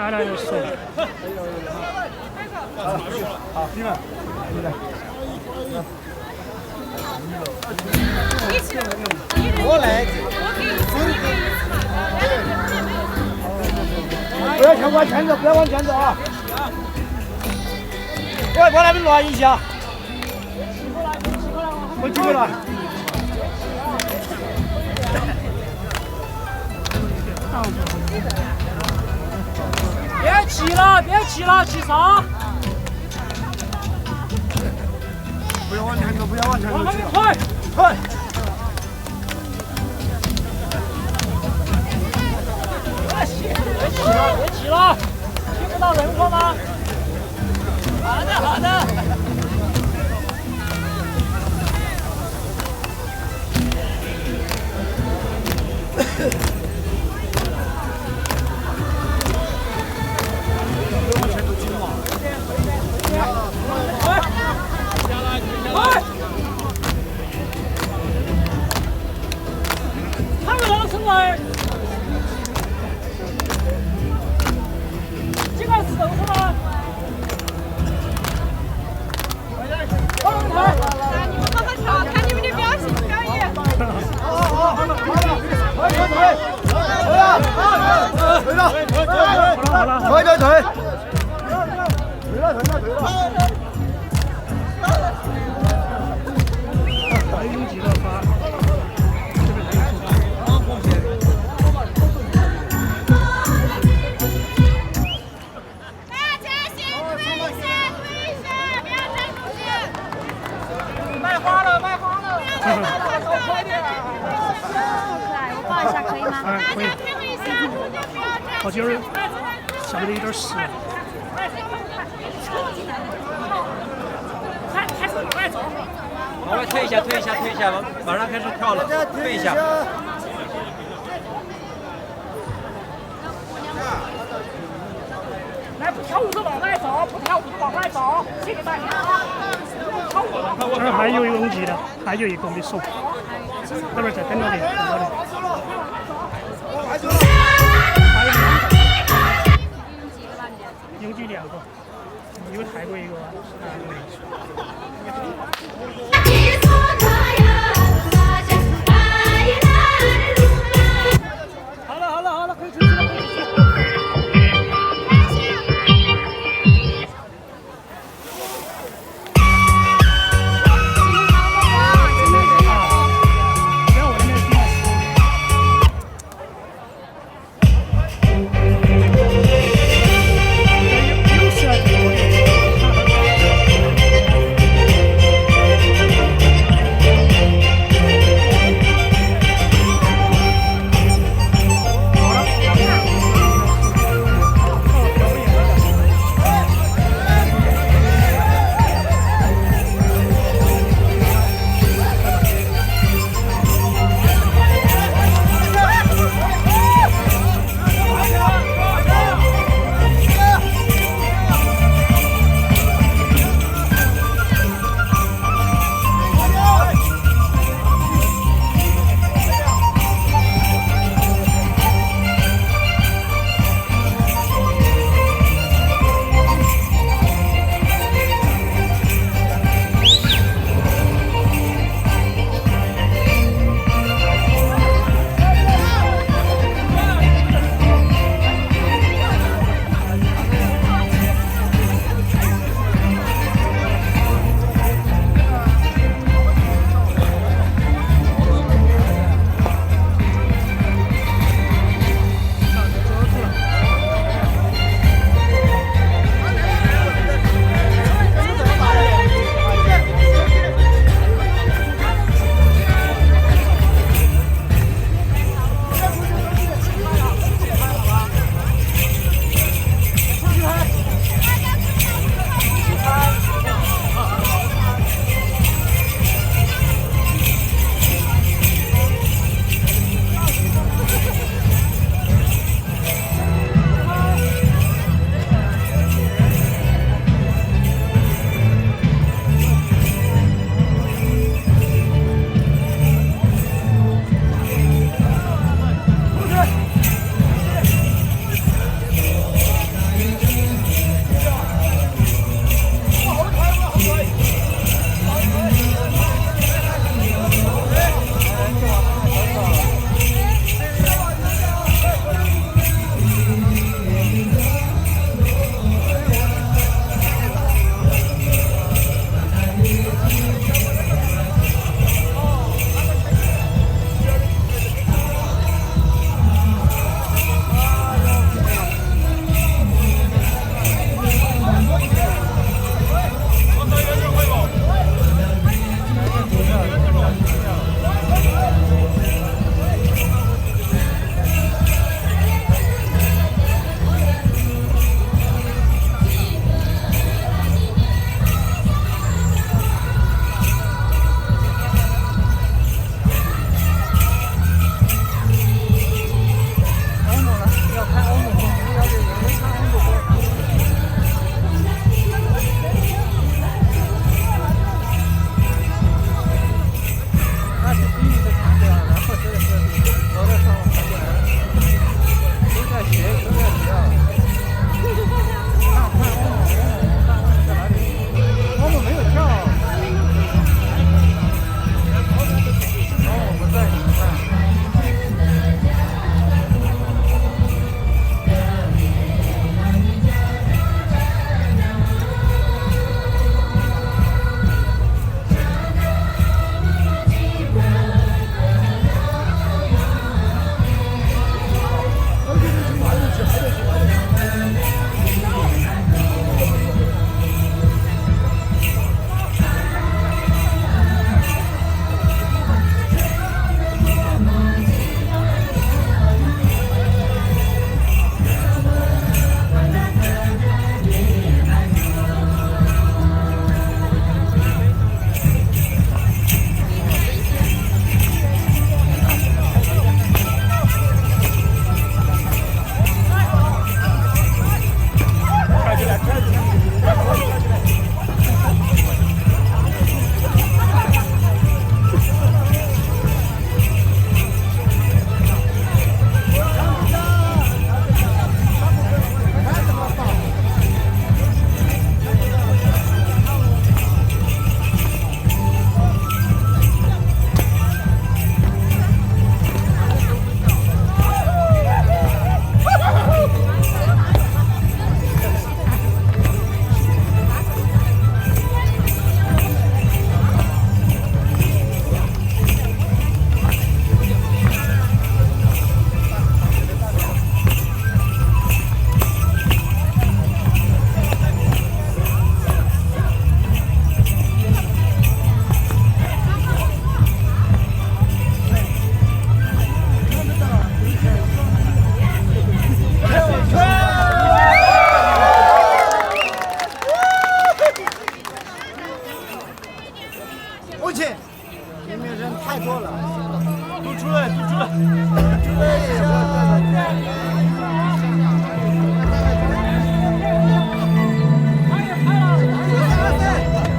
来来，手。好，进来，进来。我来。不要往前走，不要往前走啊！我把那边乱一下。我进去了。别急了，别急了，起床。不要往前走，不要往前走，快！快！别急了，听不到人话吗？好的，好的。我今儿想的有点湿。往外退一下，退一下，退一下，马上开始跳了，退一下。来，不跳舞的往外走，不跳舞的往外走，谢谢大家。这儿还有一个公鸡的，还有一个没收，那边在等着你，等着你。拥挤2个，一个泰国一个韩国一个。好了，可以出去了。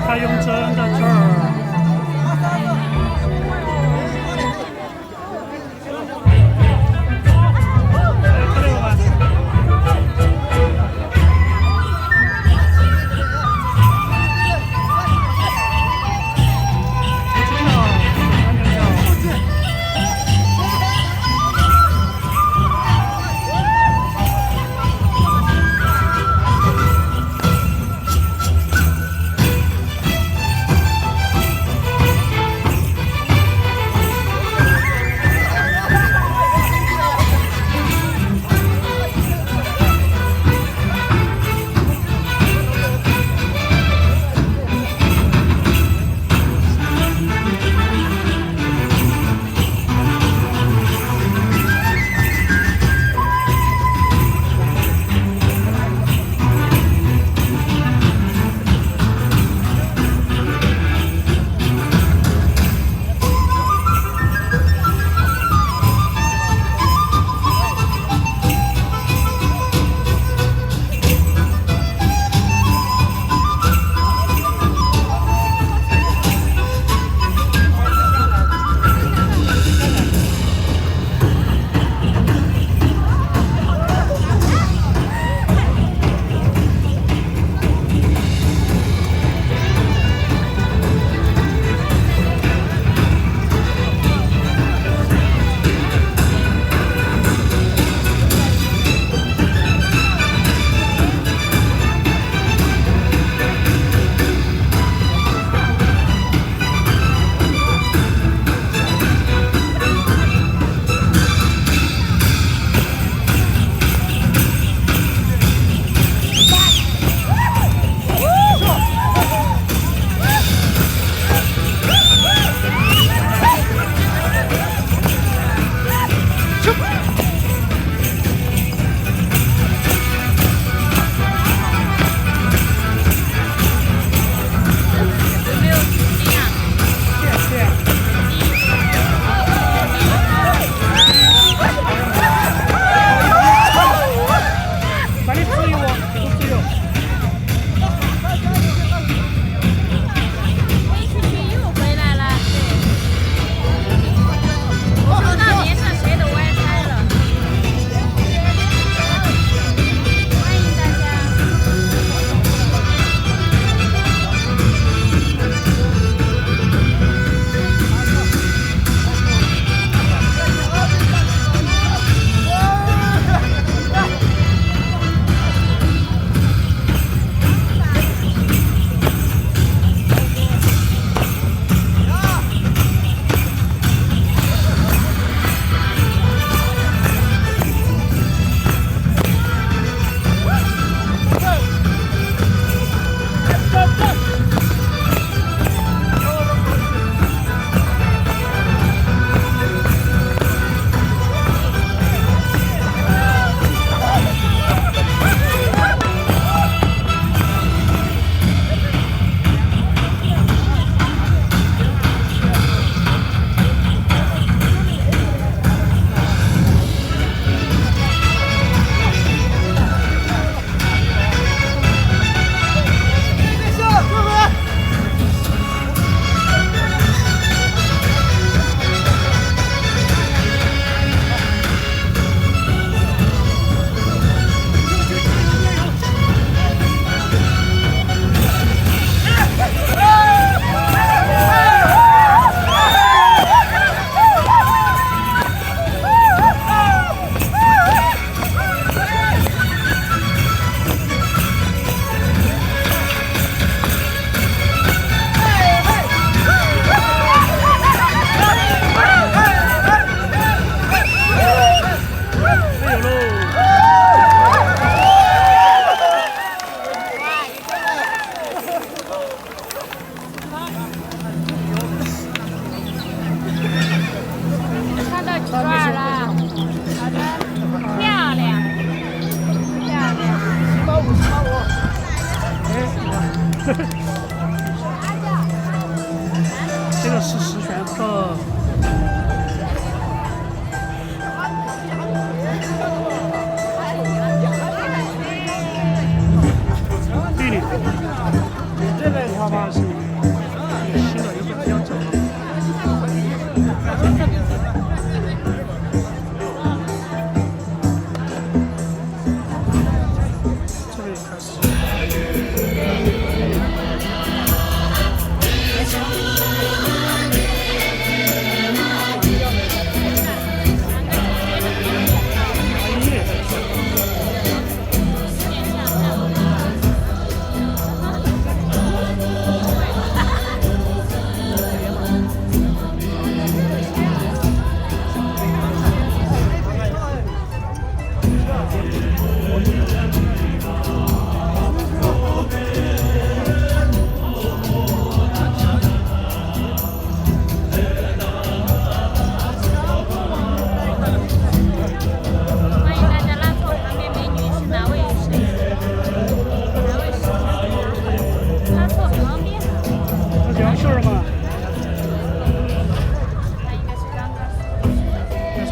他用针在这儿。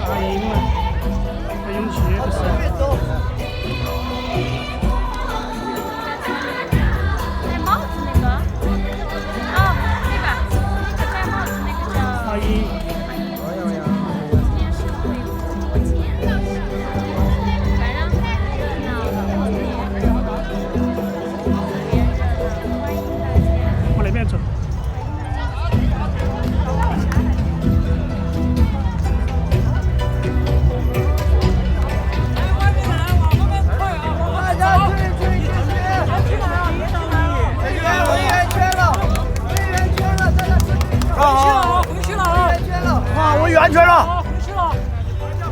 大英文，还永吉不是。戴帽子那个，哦，那个戴帽子那个叫阿英。往那边走。我圆圈了，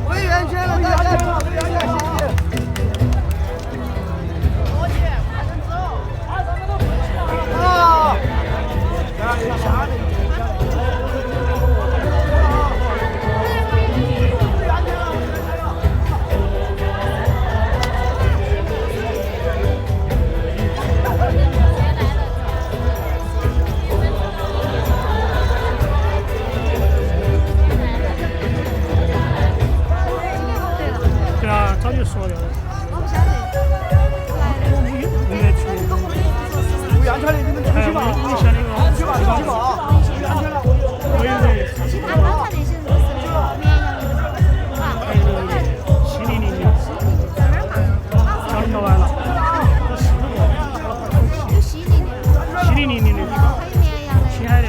回圆圈了，大家回圆圈，啊！对啊，早就说了。我没去。回圆圈的，你们出去吧，你想那个？去吧，去吧啊！回圆圈了，我以为其他刚才那些都是绵阳的，700的，交流完了，都4个，有西宁的， 700的，还有绵阳的，青海的，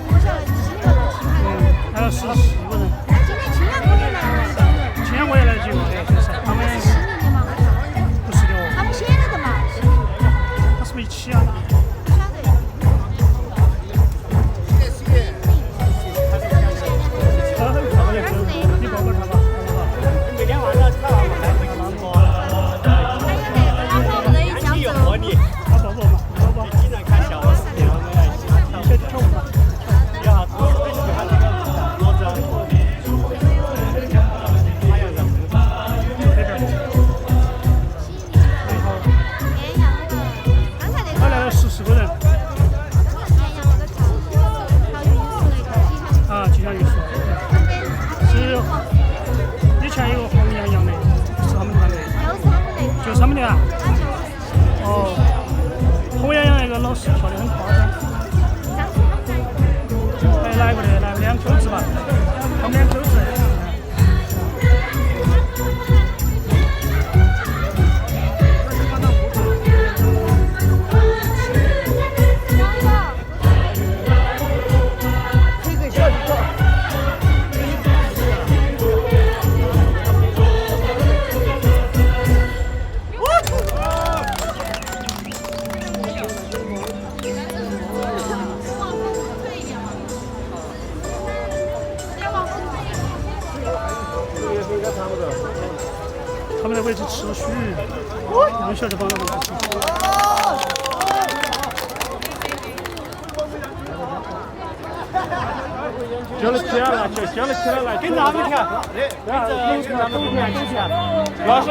我晓得西宁的、青海的。还有14个人。今天青阳公园来了一帮人，今天我也来几个，就是他们西宁的嘛，不是的哦，他们写了的嘛，西宁的，他是不是一起啊？不晓得。你报告他吧，每天晚上看完我还会直播。还有那个老婆乐意江州，他报告嘛，报告。经常看小视频，我们来一起跳舞。比较好，最喜欢这个脖子。还有人。绵阳的，刚才那个他来了14个人，绵阳那个跳运输那个啊，吉祥运输。旁边是以前有个黄洋洋的，是他们团队，就是他们那个，就是他们的啊。他就是哦，黄洋洋那个老师跳得很夸张。上次他们在。还来过的，来2口子吧，他们2口子。这个小鱼跳。他们在为此持续2小时帮他们吃。叫了起来了，叫了起来了，跟着他们跳，跟着他们跳，老师。